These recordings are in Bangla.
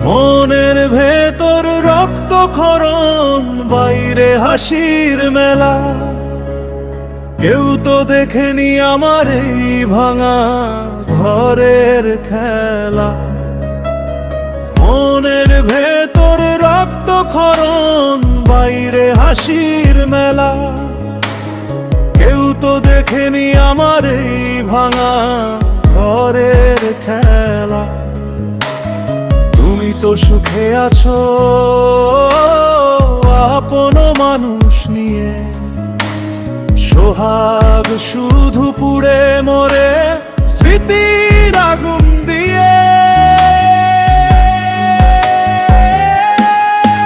মনের ভেতর রক্তক্ষরণ, বাইরে হাসির মেলা। কেউ তো দেখেনি আমার এই ভাঙা ঘরের খেলা। মনের ভেতর রক্তক্ষরণ, বাইরে হাসির মেলা। কেউ তো দেখেনি আমার এই ভাঙা ঘরের খেলা। তুমি তো সুখে আছো আপন মানুষ নিয়ে, সোহাগ শুধু পুড়ে মরে স্মৃতির আগুন দিয়ে।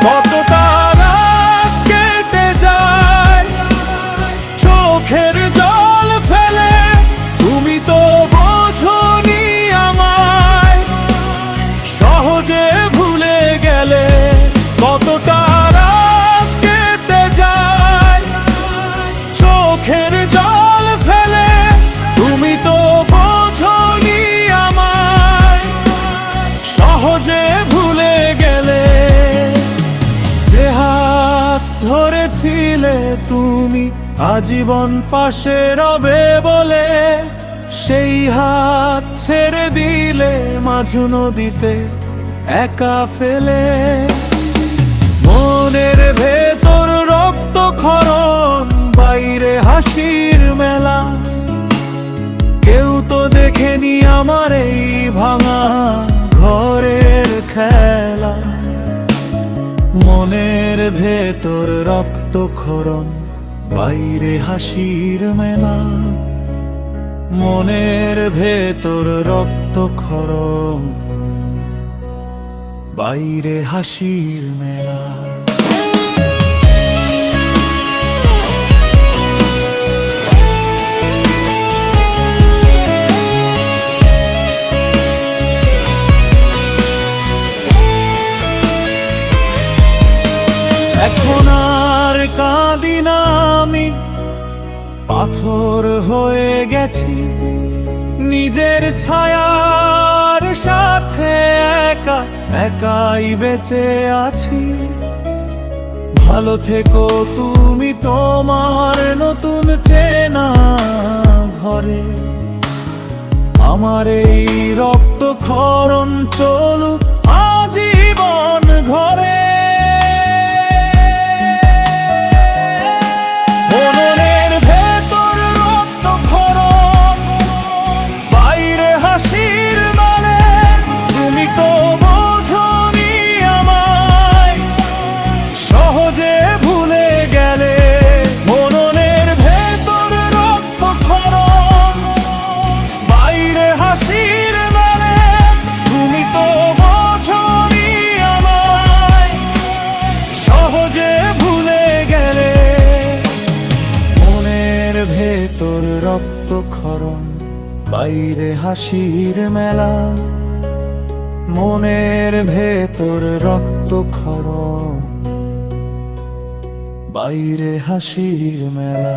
কতটা রাত কেটে যায় চোখের জল ফেলে, তুমি তো বোঝোনি আমায় সহজে ভুলে গেলে। কতটা রাত কেটে যায় চোখের জল ফেলে, তুমি তো বোঝোনি আমায় সহজে ভুলে গেলে। যে হাত ধরেছিলে তুমি আজীবন পাশে রবে বলে, সেই হাত ছেড়ে দিলে মাঝ নদীতে একা ফেলে। মনের ভেতর রক্তক্ষরণ, বাইরে হাসির মেলা। কেউ তো দেখেনি আমার এই ভাঙা ঘরের খেলা। মনের ভেতর রক্তক্ষরণ, বাইরে হাসির মেলা। মনের ভেতর রক্তক্ষরণ, বাইরে হাসির মেলা। এখন আর কাঁদি না আমি, পাথর হয়ে গেছি। নিজের ছায়ার সাথে একা একাই বেঁচে আছি। ভালো থেকো তুমি তোমার নতুন চেনা ঘরে। আমার এই রক্তক্ষরণ চলুক আজীবন ঘরে। মনের ভেতর রক্তক্ষরণ, বাইরে হাসির মেলা। তুমি তো বোঝোনি আমায় সহজে ভুলে গেলে। মনের ভেতর রক্তক্ষরণ, বাইরে হাসির মেলা। তুমি তো বোঝোনি আমায় সহজে ভুলে গেলে। মনের ভেতর রক্তক্ষরণ, বাইরে হাসির মেলা। মনের ভেতর রক্তক্ষরণ, বাইরে হাসির মেলা।